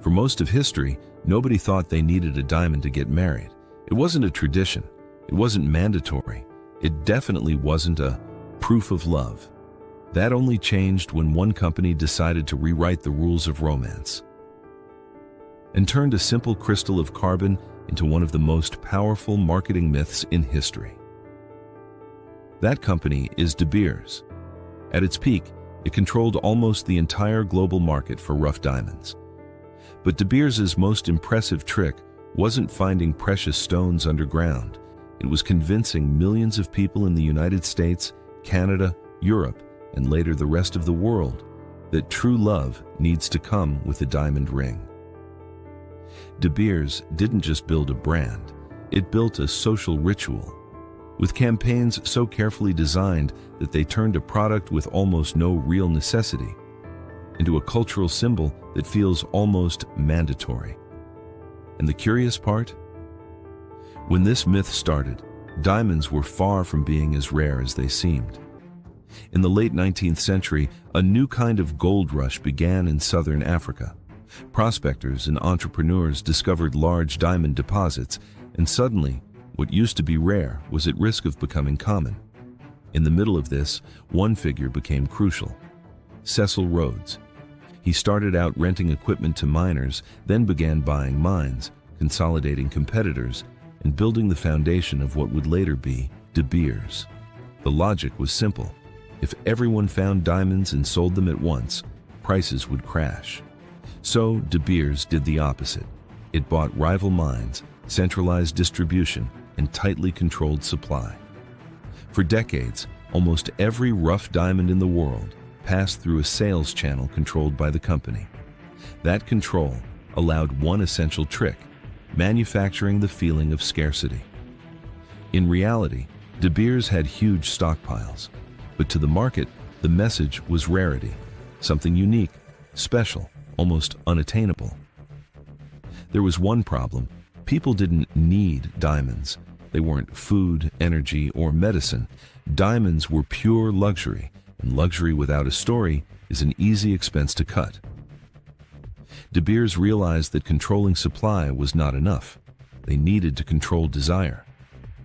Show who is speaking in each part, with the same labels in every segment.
Speaker 1: For most of history, nobody thought they needed a diamond to get married. It wasn't a tradition. It wasn't mandatory. It definitely wasn't a proof of love. That only changed when one company decided to rewrite the rules of romance and turned a simple crystal of carbon into one of the most powerful marketing myths in history. That company is De Beers. At its peak, it controlled almost the entire global market for rough diamonds. But De Beers' most impressive trick wasn't finding precious stones underground. It was convincing millions of people in the United States, Canada, Europe, and later the rest of the world that true love needs to come with a diamond ring. De Beers didn't just build a brand, it built a social ritual. With campaigns so carefully designed that they turned a product with almost no real necessity into a cultural symbol that feels almost mandatory. And the curious part? When this myth started, diamonds were far from being as rare as they seemed. In the late 19th century, a new kind of gold rush began in southern Africa. Prospectors and entrepreneurs discovered large diamond deposits, and suddenly, what used to be rare was at risk of becoming common. In the middle of this, one figure became crucial: Cecil Rhodes. He started out renting equipment to miners, then began buying mines, consolidating competitors, and building the foundation of what would later be De Beers. The logic was simple. If everyone found diamonds and sold them at once, prices would crash. So De Beers did the opposite. It bought rival mines, centralized distribution, and tightly controlled supply. For decades, almost every rough diamond in the world passed through a sales channel controlled by the company. That control allowed one essential trick: manufacturing the feeling of scarcity. In reality, De Beers had huge stockpiles, but to the market, the message was rarity, something unique, special, almost unattainable. There was one problem: people didn't need diamonds. They weren't food, energy, or medicine. Diamonds were pure luxury, and luxury without a story is an easy expense to cut. De Beers realized that controlling supply was not enough. They needed to control desire.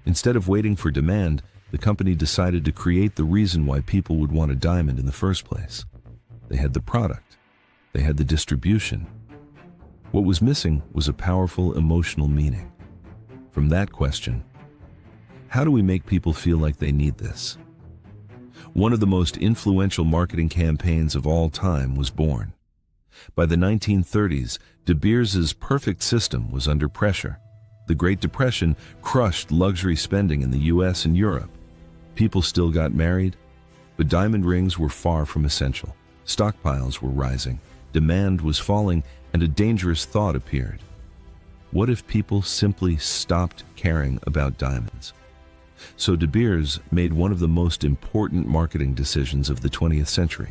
Speaker 1: Instead of waiting for demand, the company decided to create the reason why people would want a diamond in the first place. They had the product. They had the distribution. What was missing was a powerful emotional meaning. From that question, how do we make people feel like they need this? One of the most influential marketing campaigns of all time was born. By the 1930s, De Beers' perfect system was under pressure. The Great Depression crushed luxury spending in the US and Europe. People still got married, but diamond rings were far from essential. Stockpiles were rising, demand was falling, and a dangerous thought appeared. What if people simply stopped caring about diamonds? So De Beers made one of the most important marketing decisions of the 20th century.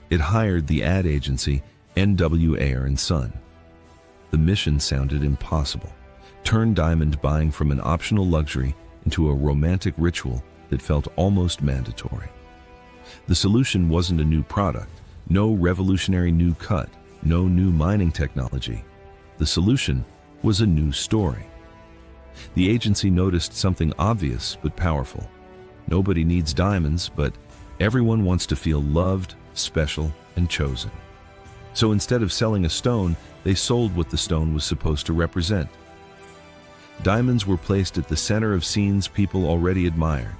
Speaker 1: It hired the ad agency N.W. Ayer & Son. The mission sounded impossible: turn diamond buying from an optional luxury into a romantic ritual that felt almost mandatory. The solution wasn't a new product, no revolutionary new cut, no new mining technology. The solution was a new story. The agency noticed something obvious but powerful. Nobody needs diamonds, but everyone wants to feel loved, special, and chosen. So instead of selling a stone, they sold what the stone was supposed to represent. Diamonds were placed at the center of scenes people already admired: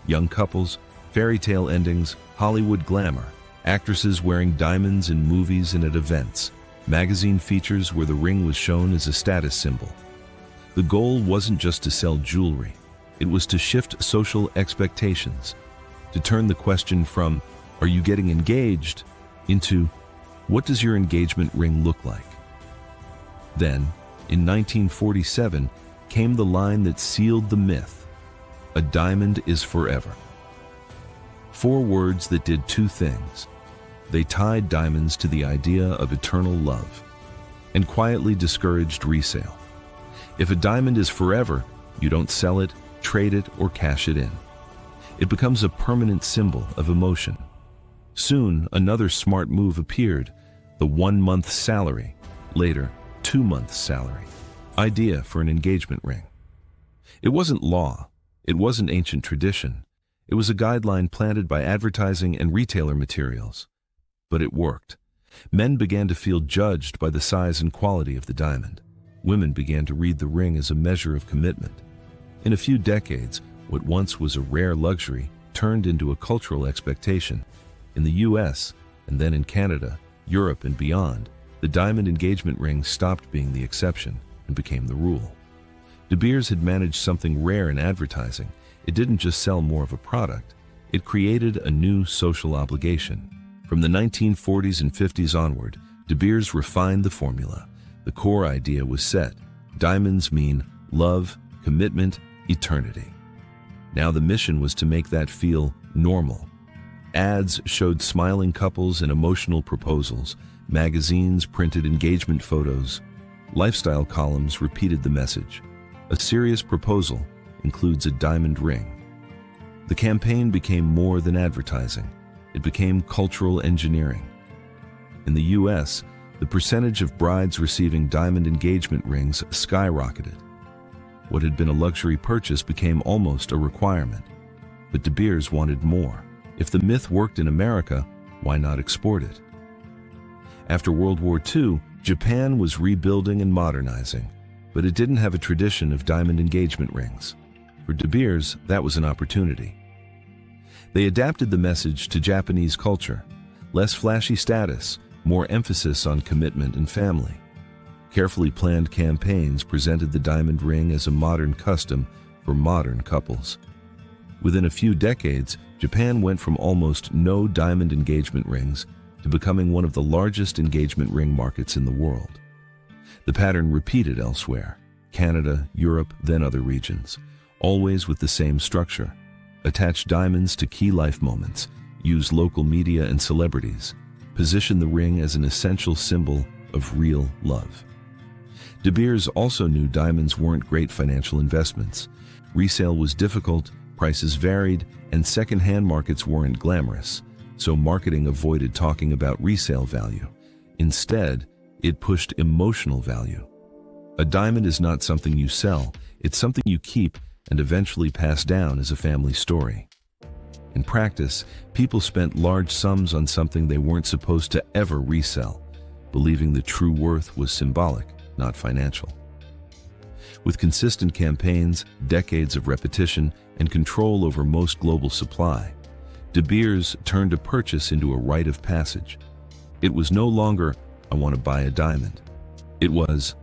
Speaker 1: young couples, fairy tale endings, Hollywood glamour, actresses wearing diamonds in movies and at events, magazine features where the ring was shown as a status symbol. The goal wasn't just to sell jewelry. It was to shift social expectations, to turn the question from, "Are you getting engaged?" into, "What does your engagement ring look like?" Then, in 1947, came the line that sealed the myth: "A diamond is forever." 4 words that did 2 things. They tied diamonds to the idea of eternal love and quietly discouraged resale. If a diamond is forever, you don't sell it, trade it, or cash it in. It becomes a permanent symbol of emotion. Soon, another smart move appeared: the 1-month salary. Later, 2 months' salary. Idea for an engagement ring. It wasn't law. It wasn't ancient tradition. It was a guideline planted by advertising and retailer materials. But it worked. Men began to feel judged by the size and quality of the diamond. Women began to read the ring as a measure of commitment. In a few decades, what once was a rare luxury turned into a cultural expectation. In the US, and then in Canada, Europe, and beyond, the diamond engagement ring stopped being the exception and became the rule. De Beers had managed something rare in advertising. It didn't just sell more of a product, it created a new social obligation. From the 1940s and 50s onward, De Beers refined the formula. The core idea was set. Diamonds mean love, commitment, eternity. Now the mission was to make that feel normal. Ads showed smiling couples and emotional proposals. Magazines printed engagement photos. Lifestyle columns repeated the message. A serious proposal includes a diamond ring. The campaign became more than advertising. It became cultural engineering. In the US, the percentage of brides receiving diamond engagement rings skyrocketed. What had been a luxury purchase became almost a requirement. But De Beers wanted more. If the myth worked in America, why not export it? After World War II, Japan was rebuilding and modernizing, but it didn't have a tradition of diamond engagement rings. For De Beers, that was an opportunity. They adapted the message to Japanese culture. Less flashy status, more emphasis on commitment and family. Carefully planned campaigns presented the diamond ring as a modern custom for modern couples. Within a few decades, Japan went from almost no diamond engagement rings to becoming one of the largest engagement ring markets in the world. The pattern repeated elsewhere: Canada, Europe, then other regions, always with the same structure. Attach diamonds to key life moments, use local media and celebrities, position the ring as an essential symbol of real love. De Beers also knew diamonds weren't great financial investments. Resale was difficult, prices varied, and second-hand markets weren't glamorous, so marketing avoided talking about resale value. Instead, it pushed emotional value. A diamond is not something you sell, it's something you keep and eventually pass down as a family story. In practice, people spent large sums on something they weren't supposed to ever resell, believing the true worth was symbolic, not financial. With consistent campaigns, decades of repetition, and control over most global supply, De Beers turned a purchase into a rite of passage. It was no longer, "I want to buy a diamond." It was,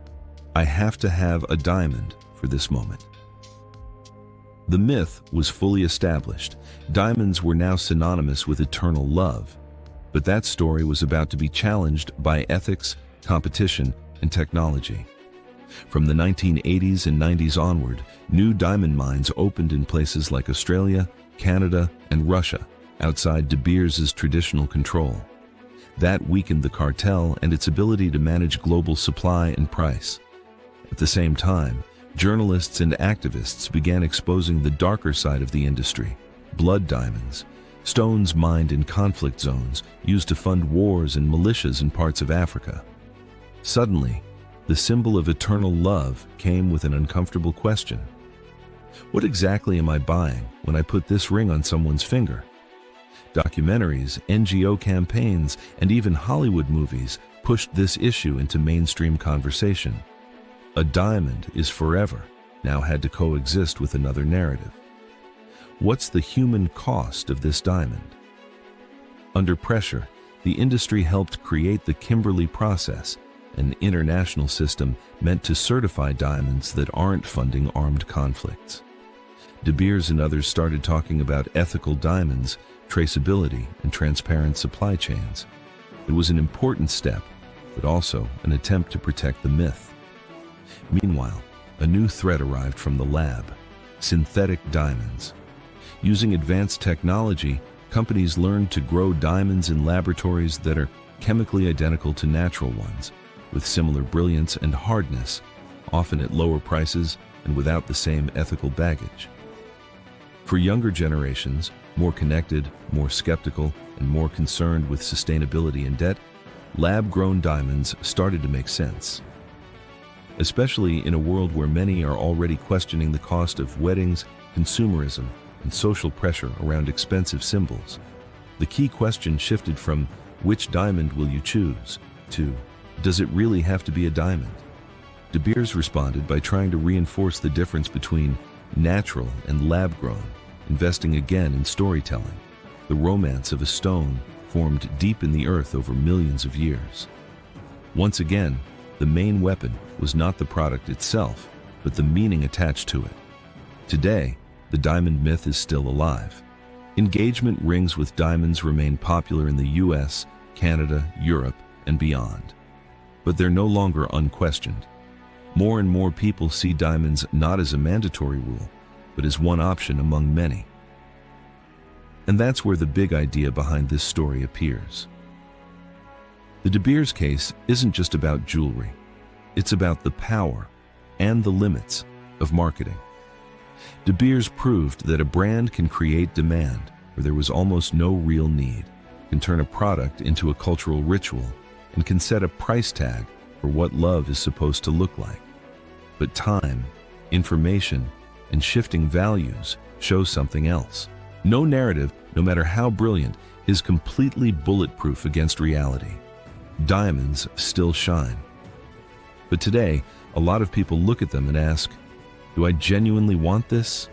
Speaker 1: "I have to have a diamond for this moment." The myth was fully established. Diamonds were now synonymous with eternal love. But that story was about to be challenged by ethics, competition, and technology. From the 1980s and 90s onward, new diamond mines opened in places like Australia, Canada, and Russia, outside De Beers' traditional control. That weakened the cartel and its ability to manage global supply and price. At the same time, journalists and activists began exposing the darker side of the industry: blood diamonds, stones mined in conflict zones, used to fund wars and militias in parts of Africa. Suddenly, the symbol of eternal love came with an uncomfortable question. What exactly am I buying when I put this ring on someone's finger? Documentaries, NGO campaigns, and even Hollywood movies pushed this issue into mainstream conversation. A diamond is forever now had to coexist with another narrative. What's the human cost of this diamond? Under pressure, the industry helped create the Kimberley process, an international system meant to certify diamonds that aren't funding armed conflicts. De Beers and others started talking about ethical diamonds, traceability, and transparent supply chains. It was an important step, but also an attempt to protect the myth. Meanwhile, a new threat arrived from the lab: synthetic diamonds. Using advanced technology, companies learned to grow diamonds in laboratories that are chemically identical to natural ones, with similar brilliance and hardness, often at lower prices and without the same ethical baggage. For younger generations, more connected, more skeptical, and more concerned with sustainability and debt, lab-grown diamonds started to make sense. Especially in a world where many are already questioning the cost of weddings, consumerism, and social pressure around expensive symbols. The key question shifted from which diamond will you choose to does it really have to be a diamond? De Beers responded by trying to reinforce the difference between natural and lab-grown, investing again in storytelling, the romance of a stone formed deep in the earth over millions of years. Once again, the main weapon was not the product itself, but the meaning attached to it. Today, the diamond myth is still alive. Engagement rings with diamonds remain popular in the US, Canada, Europe, and beyond. But they're no longer unquestioned. More and more people see diamonds not as a mandatory rule, but as one option among many. And that's where the big idea behind this story appears. The De Beers case isn't just about jewelry. It's about the power and the limits of marketing. De Beers proved that a brand can create demand where there was almost no real need, can turn a product into a cultural ritual, and can set a price tag for what love is supposed to look like. But time, information, and shifting values show something else. No narrative, no matter how brilliant, is completely bulletproof against reality. Diamonds still shine. But today, a lot of people look at them and ask, do I genuinely want this?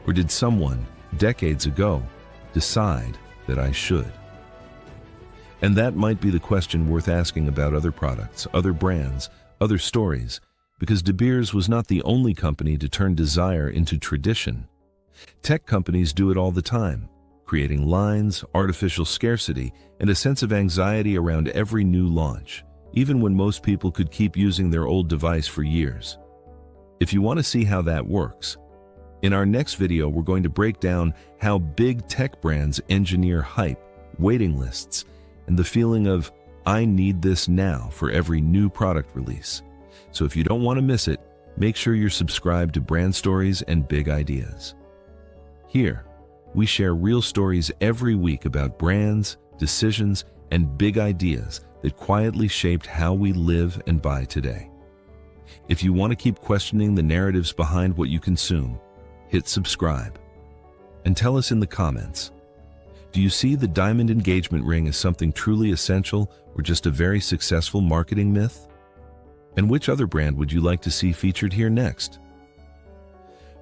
Speaker 1: Or did someone, decades ago, decide that I should? And that might be the question worth asking about other products, other brands, other stories, because De Beers was not the only company to turn desire into tradition. Tech companies do it all the time, creating lines, artificial scarcity, and a sense of anxiety around every new launch, even when most people could keep using their old device for years. If you want to see how that works, in our next video we're going to break down how big tech brands engineer hype, waiting lists, and the feeling of, I need this now for every new product release. So if you don't want to miss it, make sure you're subscribed to Brand Stories and Big Ideas. Here, we share real stories every week about brands, decisions, and big ideas that quietly shaped how we live and buy today. If you want to keep questioning the narratives behind what you consume, hit subscribe. And tell us in the comments, do you see the diamond engagement ring as something truly essential or just a very successful marketing myth? And which other brand would you like to see featured here next?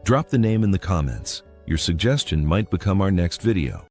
Speaker 1: Drop the name in the comments. Your suggestion might become our next video.